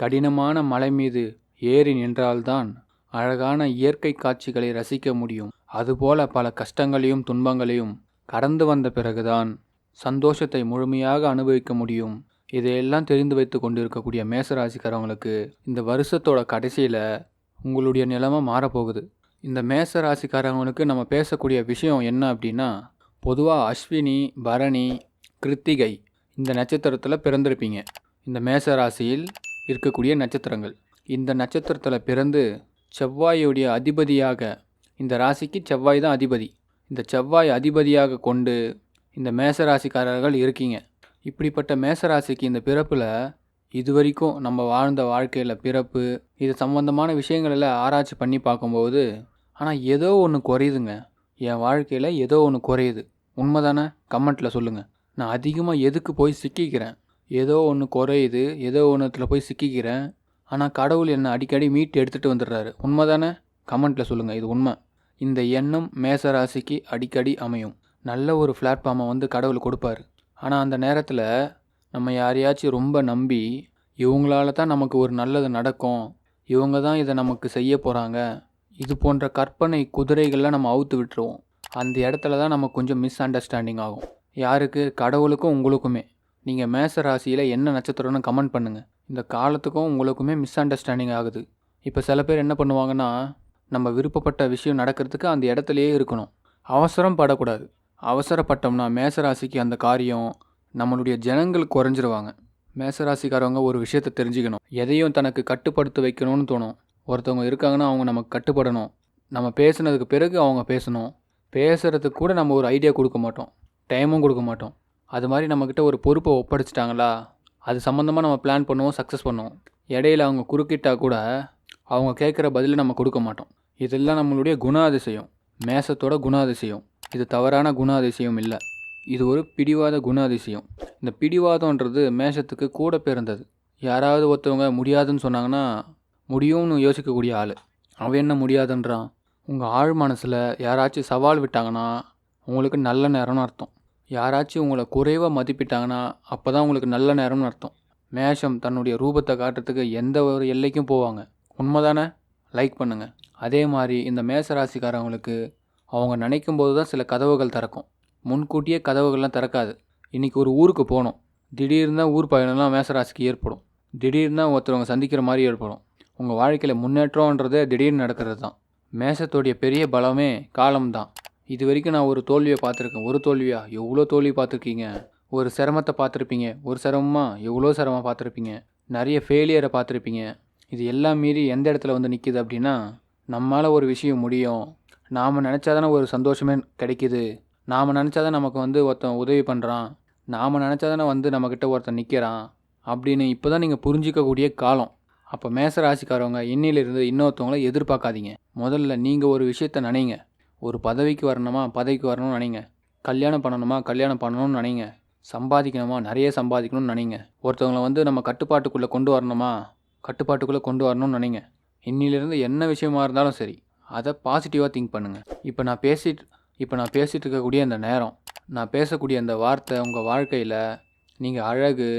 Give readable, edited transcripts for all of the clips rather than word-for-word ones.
கடினமான மலை மீது ஏறி நின்றால்தான் அழகான இயற்கை காட்சிகளை ரசிக்க முடியும். அதுபோல பல கஷ்டங்களையும் துன்பங்களையும் கடந்து வந்த பிறகுதான் சந்தோஷத்தை முழுமையாக அனுபவிக்க முடியும். இதையெல்லாம் தெரிந்து வைத்து கொண்டிருக்கக்கூடிய மேசராசிக்காரவங்களுக்கு இந்த வருஷத்தோட கடைசியில் உங்களுடைய நிலைமை மாறப்போகுது. இந்த மேசராசிக்காரவங்களுக்கு நம்ம பேசக்கூடிய விஷயம் என்ன அப்படின்னா, பொதுவாக அஸ்வினி, பரணி, கிருத்திகை இந்த நட்சத்திரத்தில் பிறந்திருப்பீங்க. இந்த மேசராசியில் இருக்கக்கூடிய நட்சத்திரங்கள். இந்த நட்சத்திரத்தில் பிறந்து செவ்வாயுடைய அதிபதியாக, இந்த ராசிக்கு செவ்வாய் தான் அதிபதி, இந்த செவ்வாய் அதிபதியாக கொண்டு இந்த மேசராசிக்காரர்கள் இருக்கீங்க. இப்படிப்பட்ட மேசராசிக்கு இந்த பிறப்பில் இதுவரைக்கும் நம்ம வாழ்ந்த வாழ்க்கையில் பிறப்பு இது சம்பந்தமான விஷயங்களெல்லாம் ஆராய்ச்சி பண்ணி பார்க்கும்போது, ஆனால் ஏதோ ஒன்று குறையுதுங்க. என் வாழ்க்கையில் ஏதோ ஒன்று குறையுது. உண்மைதானே? கமெண்ட்டில் சொல்லுங்கள். நான் அதிகமாக எதுக்கு போய் சிக்கிக்கிறேன்? ஏதோ ஒன்று குறையுது, ஏதோ ஒன்றுத்தில் போய் சிக்கிக்கிறேன். ஆனால் கடவுள் என்னை அடிக்கடி மீட்டு எடுத்துகிட்டு வந்துடுறாரு. உண்மைதானே? கமெண்ட்டில் சொல்லுங்கள். இது உண்மை. இந்த எண்ணம் மேசராசிக்கு அடிக்கடி அமையும். நல்ல ஒரு பிளாட்ஃபார்மை வந்து கடவுள் கொடுப்பார். ஆனால் அந்த நேரத்தில் நம்ம யாரையாச்சும் ரொம்ப நம்பி, இவங்களால தான் நமக்கு ஒரு நல்லது நடக்கும், இவங்க தான் இதை நமக்கு செய்ய போகிறாங்க, இது போன்ற கற்பனை குதிரைகளில் நம்ம அவுத்து விட்டுருவோம். அந்த இடத்துல தான் நமக்கு கொஞ்சம் மிஸ் அண்டர்ஸ்டாண்டிங் ஆகும். யாருக்கு? கடவுளுக்கும் உங்களுக்குமே. நீங்கள் மேச ராசியில் என்ன நட்சத்திரம்னு கமெண்ட் பண்ணுங்கள். இந்த காலத்துக்கும் உங்களுக்குமே மிஸ் அண்டர்ஸ்டாண்டிங் ஆகுது. இப்போ சில பேர் என்ன பண்ணுவாங்கன்னா, நம்ம விருப்பப்பட்ட விஷயம் நடக்கிறதுக்கு அந்த இடத்துலையே இருக்கணும். அவசரம் படக்கூடாது. அவசரப்பட்டோம்னா மேசராசிக்கு அந்த காரியம், நம்மளுடைய ஜனங்கள் குறைஞ்சிருவாங்க. மேசராசிக்காரவங்க ஒரு விஷயத்தை தெரிஞ்சுக்கணும். எதையும் தனக்கு கட்டுப்படுத்த வைக்கணும்னு தோணும். ஒருத்தவங்க இருக்காங்கன்னா அவங்க நமக்கு கட்டுப்படணும். நம்ம பேசுனதுக்கு பிறகு அவங்க பேசணும். பேசுகிறதுக்கு கூட நம்ம ஒரு ஐடியா கொடுக்க மாட்டோம், டைமும் கொடுக்க மாட்டோம். அது மாதிரி நம்மக்கிட்ட ஒரு பொறுப்பை ஒப்படைச்சிட்டாங்களா, அது சம்மந்தமாக நம்ம பிளான் பண்ணுவோம், சக்ஸஸ் பண்ணுவோம். இடையில அவங்க குறுக்கிட்டால் கூட அவங்க கேட்குற பதிலை நம்ம கொடுக்க மாட்டோம். இதெல்லாம் நம்மளுடைய குணாதிசயம், மேசத்தோட குணாதிசயம். இது தவறான குணாதிசயம் இல்லை, இது ஒரு பிடிவாத குணாதிசயம். இந்த பிடிவாதன்றது மேஷத்துக்கு கூட பிறந்தது. யாராவது ஒருத்தவங்க முடியாதுன்னு சொன்னாங்கன்னா முடியும்னு யோசிக்கக்கூடிய ஆள். அவன் என்ன முடியாதுன்றான்? உங்கள் ஆழ் மனசில் யாராச்சும் சவால் விட்டாங்கன்னா உங்களுக்கு நல்ல நேரம்னு அர்த்தம். யாராச்சும் உங்களை குறைவாக மதிப்பிட்டாங்கன்னா அப்போ தான் உங்களுக்கு நல்ல நேரம்னு அர்த்தம். மேஷம் தன்னுடைய ரூபத்தை காட்டுறதுக்கு எந்த ஒரு எல்லைக்கும் போவாங்க. உண்மைதானே? லைக் பண்ணுங்கள். அதே மாதிரி இந்த மேசராசிக்காரவங்களுக்கு அவங்க நினைக்கும் போது தான் சில கதவுகள் திறக்கும். முன்கூட்டியே கதவுகள்லாம் திறக்காது. இன்றைக்கி ஒரு ஊருக்கு போகணும், திடீர்னு தான் ஊர் பயணம்லாம் மேசராசிக்கு ஏற்படும். திடீர்னு ஒருத்தவங்க சந்திக்கிற மாதிரி ஏற்படும். உங்கள் வாழ்க்கையில் முன்னேற்றம்ன்றதே திடீர்னு நடக்கிறது தான். மேசத்தோடைய பெரிய பலமே காலம்தான். இது வரைக்கும் நான் ஒரு தோல்வியை பார்த்துருக்கேன். ஒரு தோல்வியா? எவ்வளோ தோல்வி பார்த்துருக்கீங்க. ஒரு சிரமத்தை பார்த்துருப்பீங்க. ஒரு சிரமமாக எவ்வளோ சிரமம் பார்த்துருப்பீங்க. நிறைய ஃபெயிலியரை பார்த்துருப்பீங்க. இது எல்லாம் மீறி எந்த இடத்துல வந்து நிற்கிது அப்படின்னா, நம்மளால் ஒரு விஷயம் முடியும், நாம் நினச்சாதானே ஒரு சந்தோஷமே கிடைக்கிது, நாம் நினச்சாதான் நமக்கு வந்து ஒருத்தன் உதவி பண்ணுறான், நாம் நினச்சாதானே வந்து நம்மக்கிட்ட ஒருத்தன் நிற்கிறான் அப்படின்னு இப்போ தான் நீங்கள் புரிஞ்சிக்கக்கூடிய காலம். அப்போ மேசராசிக்காரவங்க இன்னிலிருந்து இன்னொருத்தவங்கள எதிர்பார்க்காதீங்க. முதல்ல நீங்கள் ஒரு விஷயத்த நினைங்க. ஒரு பதவிக்கு வரணுமா, பதவிக்கு வரணும்னு நினைங்க. கல்யாணம் பண்ணணுமா, கல்யாணம் பண்ணணும்னு நினைங்க. சம்பாதிக்கணுமா, நிறைய சம்பாதிக்கணும்னு நினைங்க. ஒருத்தவங்களை வந்து நம்ம கட்டுப்பாட்டுக்குள்ளே கொண்டு வரணுமா, கட்டுப்பாட்டுக்குள்ளே கொண்டு வரணும்னு நினைங்க. இன்னிலிருந்து என்ன விஷயமா இருந்தாலும் சரி, அதை பாசிட்டிவாக திங்க் பண்ணுங்கள். இப்போ நான் பேசிகிட்டு இருக்கக்கூடிய அந்த நேரம், நான் பேசக்கூடிய அந்த வார்த்தை உங்கள் வாழ்க்கையில் நீங்கள் அழகு,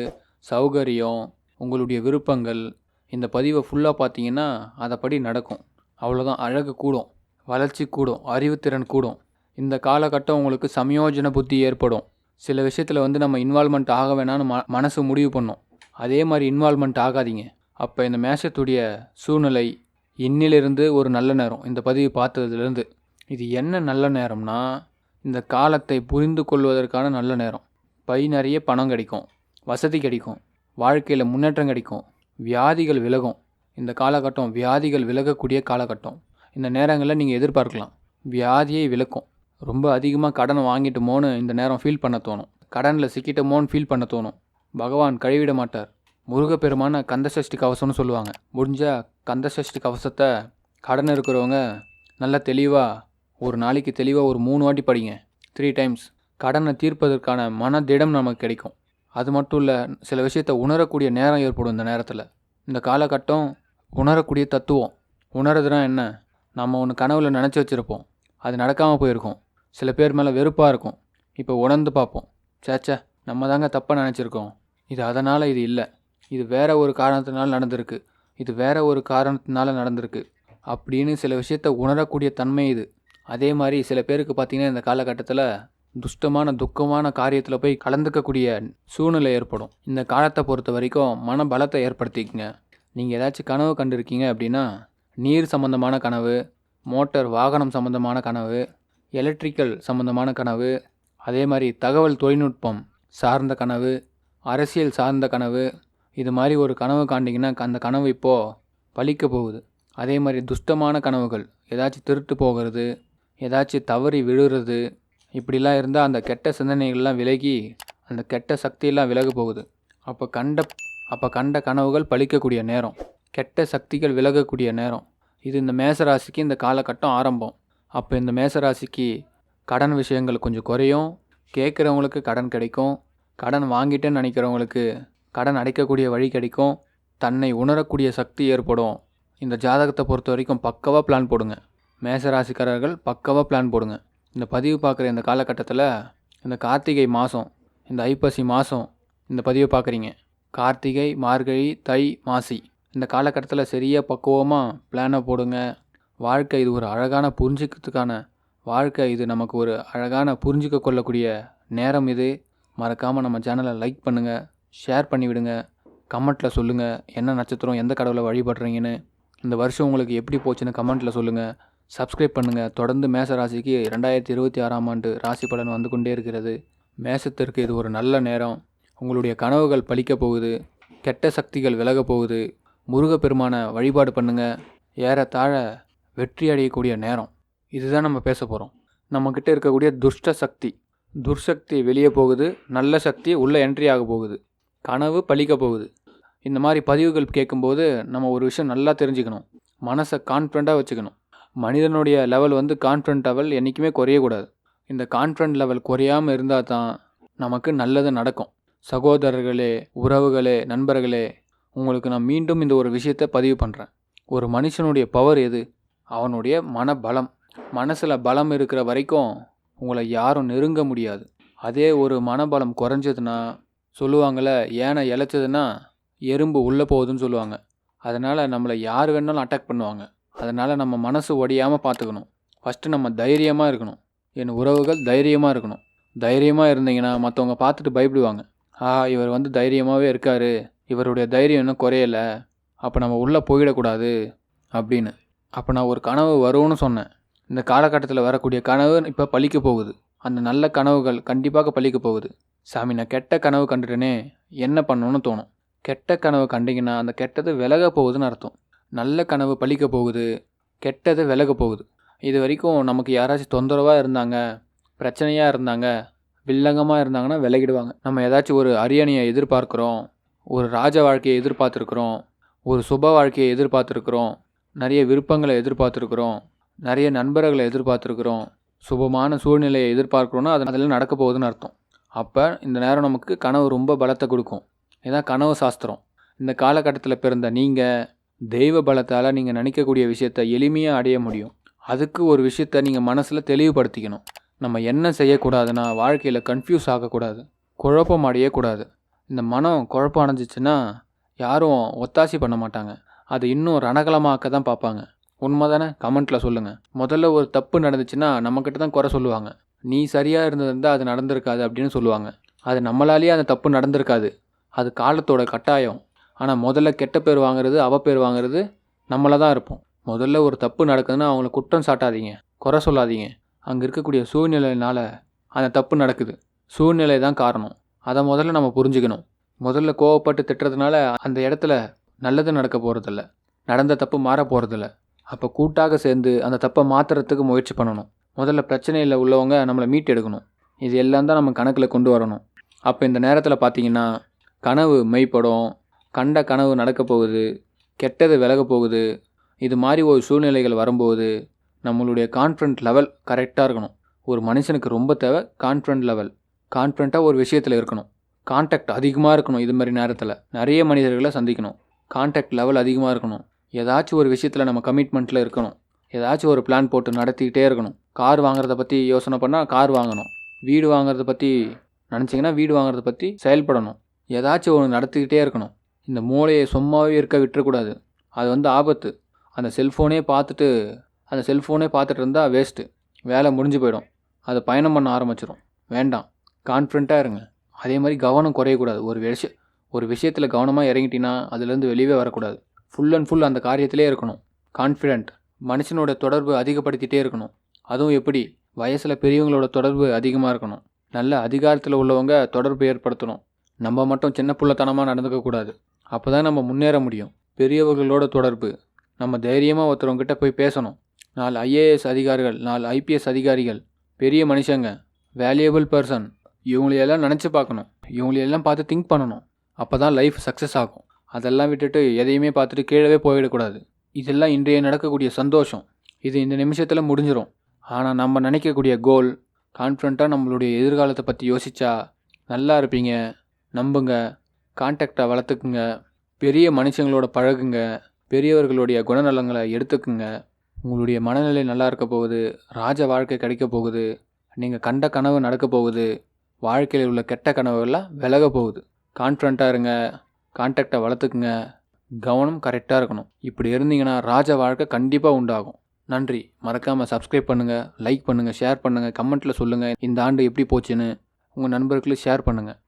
சௌகரியம், உங்களுடைய விருப்பங்கள், இந்த பதிவை ஃபுல்லாக பார்த்தீங்கன்னா அதைப்படி நடக்கும். அவ்வளோதான். அழகு கூடும், வளர்ச்சி கூடும், அறிவுத்திறன் கூடும். இந்த காலகட்டம் உங்களுக்கு சமயோஜன புத்தி ஏற்படும். சில விஷயத்தில் வந்து நம்ம இன்வால்மெண்ட் ஆக வேணான்னு மனசு முடிவு பண்ணும். அதே மாதிரி இன்வால்மெண்ட் ஆகாதீங்க. அப்போ இந்த மேஷத்துடைய சூழ்நிலை இன்னிலிருந்து ஒரு நல்ல நேரம். இந்த பதிவு பார்த்ததுலேருந்து இது என்ன நல்ல நேரம்னா, இந்த காலத்தை புரிந்து கொள்வதற்கான நல்ல நேரம். பை நிறைய பணம் கிடைக்கும், வசதி கிடைக்கும், வாழ்க்கையில் முன்னேற்றம் கிடைக்கும், வியாதிகள் விலகும். இந்த காலகட்டம் வியாதிகள் விலகக்கூடிய காலகட்டம். இந்த நேரங்களில் நீங்கள் எதிர்பார்க்கலாம், வியாதியை விலக்கும். ரொம்ப அதிகமாக கடன் வாங்கிட்டோமோன்னு இந்த நேரம் ஃபீல் பண்ண தோணும். கடனில் சிக்கிட்டோமோன்னு ஃபீல் பண்ண தோணும். பகவான் கைவிட மாட்டார். முருகப்பெருமான கந்தசஷ்டி கவசம்னு சொல்லுவாங்க. முடிஞ்சால் கந்தசஷ்டி கவசத்தை கடன் இருக்கிறவங்க நல்லா தெளிவாக ஒரு நாளைக்கு தெளிவாக ஒரு 3 வாட்டி படிங்க, 3 டைம்ஸ். கடனை தீர்ப்பதற்கான மனதிடம் நமக்கு கிடைக்கும். அது மட்டும் இல்லை, சில விஷயத்தை உணரக்கூடிய நேரம் ஏற்படும். இந்த நேரத்தில், இந்த காலகட்டம் உணரக்கூடிய தத்துவம். உணர்றதுனா என்ன? நம்ம ஒன்று கனவில் நினச்சி வச்சுருப்போம், அது நடக்காமல் போயிருக்கோம். சில பேர் மேலே வெறுப்பாக இருக்கும். இப்போ உணர்ந்து பார்ப்போம், சேச்சே நம்ம தாங்க தப்பாக நினச்சிருக்கோம், இது அதனால் இது இல்லை, இது வேற ஒரு காரணத்தினால நடந்திருக்கு, இது வேற ஒரு காரணத்தினால நடந்திருக்கு அப்படின்னு சில விஷயத்த உணரக்கூடிய தன்மை இது. அதே மாதிரி சில பேருக்கு பார்த்திங்கன்னா இந்த காலகட்டத்தில் துஷ்டமான துக்கமான காரியத்தில் போய் கலந்துக்கக்கூடிய சூழ்நிலை ஏற்படும். இந்த காலத்தை பொறுத்த வரைக்கும் மன பலத்தை ஏற்படுத்திக்கங்க. நீங்கள் ஏதாச்சும் கனவு கண்டிருக்கீங்க அப்படின்னா, நீர் சம்மந்தமான கனவு, மோட்டார் வாகனம் சம்மந்தமான கனவு, எலக்ட்ரிக்கல் சம்மந்தமான கனவு, அதே மாதிரி தகவல் தொழில்நுட்பம் சார்ந்த கனவு, அரசியல் சார்ந்த கனவு, இது மாதிரி ஒரு கனவு காண்டிங்கன்னா அந்த கனவு இப்போது பலிக்க போகுது. அதே மாதிரி துஷ்டமான கனவுகள், ஏதாச்சும் திருட்டு போகிறது, ஏதாச்சும் தவறி விழுறது, இப்படிலாம் இருந்தால் அந்த கெட்ட சிந்தனைகள்லாம் விலகி அந்த கெட்ட சக்தியெல்லாம் விலக போகுது. அப்போ கண்ட கனவுகள் பலிக்கக்கூடிய நேரம், கெட்ட சக்திகள் விலகக்கூடிய நேரம். இது இந்த மேசராசிக்கு இந்த காலகட்டம் ஆரம்பம். அப்போ இந்த மேசராசிக்கு கடன் விஷயங்கள் கொஞ்சம் குறையும், கேட்குறவங்களுக்கு கடன் கிடைக்கும், கடன் வாங்கிட்டேன்னு நினைக்கிறவங்களுக்கு கடன் அடைக்கக்கூடிய வழி கிடைக்கும், தன்னை உணரக்கூடிய சக்தி ஏற்படும். இந்த ஜாதகத்தை பொறுத்த வரைக்கும் பக்காவாக பிளான் போடுங்க. மேசராசிக்காரர்கள் பக்காவாக பிளான் போடுங்க. இந்த பதிவு பார்க்குற இந்த காலகட்டத்தில் இந்த கார்த்திகை மாதம், இந்த ஐப்பசி மாதம் இந்த பதிவை பார்க்குறீங்க. கார்த்திகை, மார்கழி, தை, மாசி இந்த காலகட்டத்தில் சரியாக பக்குவமாக பிளானை போடுங்க. வாழ்க்கை இது ஒரு அழகான புரிஞ்சிக்கிறதுக்கான வாழ்க்கை, இது நமக்கு ஒரு அழகான புரிஞ்சிக்க கொள்ளக்கூடிய நேரம் இது. மறக்காமல் நம்ம சேனலை லைக் பண்ணுங்கள், ஷேர் பண்ணிவிடுங்க, கமெண்ட்டில் சொல்லுங்கள் என்ன நட்சத்திரம் எந்த கடவுளை வழிபடுறீங்கன்னு, இந்த வருஷம் உங்களுக்கு எப்படி போச்சுன்னு கமெண்ட்டில் சொல்லுங்கள். சப்ஸ்கிரைப் பண்ணுங்கள். தொடர்ந்து மேச ராசிக்கு 2026ஆம் ஆண்டு ராசி பலன் வந்து கொண்டே இருக்கிறது. மேசத்திற்கு இது ஒரு நல்ல நேரம். உங்களுடைய கனவுகள் பலிக்க போகுது, கெட்ட சக்திகள் விலக போகுது. முருகப்பெருமான வழிபாடு பண்ணுங்கள். ஏறத்தாழ வெற்றி அடையக்கூடிய நேரம். இதுதான் நம்ம பேச போகிறோம். நம்மக்கிட்ட இருக்கக்கூடிய துர்சக்தி வெளியே போகுது, நல்ல சக்தி உள்ளே என்ட்ரி ஆக போகுது, கனவு பலிக்க போகுது. இந்த மாதிரி பதிவுகள் கேட்கும்போது நம்ம ஒரு விஷயம் நல்லா தெரிஞ்சுக்கணும். மனசை கான்ஃபிடண்ட்டாக வச்சுக்கணும். மனிதனுடைய லெவல் கான்ஃபிடண்ட் லெவல் என்றைக்குமே குறையக்கூடாது. இந்த கான்ஃபிடண்ட் லெவல் குறையாமல் இருந்தால் தான் நமக்கு நல்லது நடக்கும். சகோதரர்களே, உறவுகளே, நண்பர்களே, உங்களுக்கு நான் மீண்டும் இந்த ஒரு விஷயத்தை பதிவு பண்ணுறேன். ஒரு மனுஷனுடைய பவர் எது? அவனுடைய மனபலம். மனசில் பலம் இருக்கிற வரைக்கும் உங்களை யாரும் நெருங்க முடியாது. அதே ஒரு மனபலம் குறைஞ்சதுன்னா, சொல்லுவாங்கள்ல, யானை இழைச்சதுன்னா எறும்பு உள்ளே போகுதுன்னு சொல்லுவாங்க. அதனால் நம்மளை யார் வேணாலும் அட்டாக் பண்ணுவாங்க. அதனால் நம்ம மனசு ஒடியாமல் பார்த்துக்கணும். ஃபஸ்ட்டு நம்ம தைரியமாக இருக்கணும். என் உறவுகள் தைரியமாக இருக்கணும். தைரியமாக இருந்தீங்கன்னா மற்றவங்க பார்த்துட்டு பயப்படுவாங்க. இவர் தைரியமாகவே இருக்கார், இவருடைய தைரியம் இன்னும் குறையலை, அப்போ நம்ம உள்ளே போயிடக்கூடாது அப்படின்னு. அப்போ நான் ஒரு கனவு வரும்னு சொன்னேன். இந்த காலகட்டத்தில் வரக்கூடிய கனவு இப்போ பலிக்க போகுது. அந்த நல்ல கனவுகள் கண்டிப்பாக பலிக்க போகுது. சாமி, நான் கெட்ட கனவு கண்டுட்டேனே, என்ன பண்ணணும்னு தோணும். கெட்ட கனவு கண்டிங்கன்னா அந்த கெட்டது விலக போகுதுன்னு அர்த்தம். நல்ல கனவு பலிக்க போகுது, கெட்டது விலக போகுது. இது வரைக்கும் நமக்கு யாராச்சும் தொந்தரவாக இருந்தாங்க, பிரச்சனையாக இருந்தாங்க, வில்லங்கமாக இருந்தாங்கன்னா விலகிடுவாங்க. நம்ம ஏதாச்சும் ஒரு அரியணையை எதிர்பார்க்குறோம், ஒரு ராஜ வாழ்க்கையை எதிர்பார்த்துருக்குறோம், ஒரு சுப வாழ்க்கையை எதிர்பார்த்துருக்குறோம், நிறைய விருப்பங்களை எதிர்பார்த்துருக்குறோம், நிறைய நண்பர்களை எதிர்பார்த்துருக்குறோம், சுபமான சூழ்நிலையை எதிர்பார்க்குறோன்னா அதெல்லாம் நடக்க போகுதுன்னு அர்த்தம். அப்போ இந்த நேரம் நமக்கு கனவு ரொம்ப பலத்தை கொடுக்கும். இதுதான் கனவு சாஸ்திரம். இந்த காலகட்டத்தில் பிறந்த நீங்கள் தெய்வ பலத்தால் நீங்கள் நினைக்கக்கூடிய விஷயத்தை எளிமையாக அடைய முடியும். அதுக்கு ஒரு விஷயத்தை நீங்கள் மனசில் தெளிவுபடுத்திக்கணும். நம்ம என்ன செய்யக்கூடாதுன்னா, வாழ்க்கையில் கன்ஃபியூஸ் ஆகக்கூடாது, குழப்பம் அடையக்கூடாது. இந்த மனம் குழப்பம் அடைஞ்சிச்சின்னா யாரும் ஒத்தாசி பண்ண மாட்டாங்க, அது இன்னும் ரணகலமாக்க தான் பார்ப்பாங்க. உண்மை தானே? கமெண்ட்டில் சொல்லுங்கள். முதல்ல ஒரு தப்பு நடந்துச்சுன்னா நம்மக்கிட்ட தான் குறை சொல்லுவாங்க. நீ சரியாக இருந்திருந்தால் அது நடந்திருக்காது அப்படின்னு சொல்லுவாங்க. அது நம்மளாலேயே அந்த தப்பு நடந்திருக்காது, அது காலத்தோட கட்டாயம். ஆனால் முதல்ல கெட்ட பேர் வாங்குறது, பேர் வாங்குறது நம்மள தான் இருப்போம். முதல்ல ஒரு தப்பு நடக்குதுன்னா அவங்கள குற்றம் சாட்டாதீங்க, குறை சொல்லாதீங்க. அங்கே இருக்கக்கூடிய சூழ்நிலையினால் அந்த தப்பு நடக்குது. சூழ்நிலை தான் காரணம். அதை முதல்ல நம்ம புரிஞ்சுக்கணும். முதல்ல கோவப்பட்டு திட்டுறதுனால அந்த இடத்துல நல்லது நடக்க போகிறதில்ல, நடந்த தப்பு மாற போகிறதில்ல. அப்போ கூட்டாக சேர்ந்து அந்த தப்பை மாற்றுறதுக்கு முயற்சி பண்ணணும். முதல்ல பிரச்சனையில் உள்ளவங்க நம்மளை மீட்டு எடுக்கணும். இது எல்லாம் தான் நம்ம கணக்கில் கொண்டு வரணும். அப்போ இந்த நேரத்தில் பார்த்திங்கன்னா கனவு மெய்ப்படும், கண்ட கனவு நடக்க போகுது, கெட்டது விலக போகுது. இது மாதிரி ஒரு சூழ்நிலைகள் வரும்போது நம்மளுடைய கான்ஃபிடென்ட் லெவல் கரெக்டாக இருக்கணும். ஒரு மனுஷனுக்கு ரொம்ப தேவை கான்ஃபிடென்ட் லெவல். கான்ஃபிடென்ட்டாக ஒரு விஷயத்தில் இருக்கணும். கான்டாக்ட் அதிகமாக இருக்கணும். இது மாதிரி நேரத்தில் நிறைய மனிதர்களை சந்திக்கணும். கான்டாக்ட் லெவல் அதிகமாக இருக்கணும். ஏதாச்சும் ஒரு விஷயத்தில் நம்ம கமிட்மெண்ட்டில் இருக்கணும். ஏதாச்சும் ஒரு பிளான் போட்டு நடத்திக்கிட்டே இருக்கணும். கார் வாங்குறத பற்றி யோசனை பண்ணால் கார் வாங்கணும். வீடு வாங்குறத பற்றி நினச்சிங்கன்னா வீடு வாங்குறத பற்றி செயல்படணும். ஏதாச்சும் ஒன்று நடத்திக்கிட்டே இருக்கணும். இந்த மூளையை சும்மாவே இருக்க விட்டுறக்கூடாது. அது ஆபத்து. அந்த செல்ஃபோனே பார்த்துட்டு இருந்தால் வேஸ்ட்டு. வேலை முடிஞ்சு போயிடும். அது பயணம் பண்ண ஆரம்பிச்சிடும். வேண்டாம். கான்ஃபிடண்ட்டாக இருங்க. அதே மாதிரி கவனம் குறையக்கூடாது. ஒரு விஷயத்தில் கவனமாக இறங்கிட்டிங்கன்னா அதுலேருந்து வெளியே வரக்கூடாது. ஃபுல் அண்ட் ஃபுல் அந்த காரியத்திலே இருக்கணும். கான்ஃபிடென்ட். மனுஷனோட தொடர்பு அதிகப்படுத்திகிட்டே இருக்கணும். அதுவும் எப்படி? வயசில் பெரியவங்களோட தொடர்பு அதிகமாக இருக்கணும். நல்ல அதிகாரத்தில் உள்ளவங்க தொடர்பு ஏற்படுத்தணும். நம்ம மட்டும் சின்ன பிள்ளைத்தனமாக நடந்துக்கக்கூடாது. அப்போ தான் நம்ம முன்னேற முடியும். பெரியவர்களோட தொடர்பு. நம்ம தைரியமாக ஒருத்தவங்ககிட்ட போய் பேசணும். 4 IAS அதிகாரிகள், 4 IPS அதிகாரிகள், பெரிய மனுஷங்க, வேல்யூபிள் பர்சன், இவங்களையெல்லாம் நினச்சி பார்க்கணும். இவங்களையெல்லாம் பார்த்து திங்க் பண்ணணும். அப்போ தான் லைஃப் சக்ஸஸ் ஆகும். அதெல்லாம் விட்டுட்டு எதையுமே பார்த்துட்டு கீழவே போயிடக்கூடாது. இதெல்லாம் இன்றைய நடக்கக்கூடிய சந்தோஷம். இது இந்த நிமிஷத்தில் முடிஞ்சிடும். ஆனால் நம்ம நினைக்கக்கூடிய கோல், கான்ஃபிடண்ட்டாக நம்மளுடைய எதிர்காலத்தை பற்றி யோசித்தா நல்லா இருப்பீங்க. நம்புங்க. கான்டாக்டை வளர்த்துக்குங்க. பெரிய மனுஷங்களோட பழகுங்க. பெரியவர்களுடைய குணநலங்களை எடுத்துக்குங்க. உங்களுடைய மனநிலை நல்லா இருக்க போகுது. ராஜ வாழ்க்கை கிடைக்க போகுது. நீங்கள் கண்ட கனவு நடக்க போகுது. வாழ்க்கையில் உள்ள கெட்ட கனவுகள்லாம் விலக போகுது. கான்ஃபிடண்ட்டாக இருங்க. கான்டாக்டை வளர்த்துக்குங்க. கவனம் கரெக்டாக இருக்கணும். இப்படி இருந்தீங்கன்னா ராஜ வாழ்க்கை கண்டிப்பாக உண்டாகும். நன்றி. மறக்காமல் சப்ஸ்கிரைப் பண்ணுங்கள், லைக் பண்ணுங்கள், ஷேர் பண்ணுங்கள், கமெண்ட்டில் சொல்லுங்கள் இந்த ஆண்டு எப்படி போச்சுன்னு. உங்கள் நண்பர்களுக்கு ஷேர் பண்ணுங்கள்.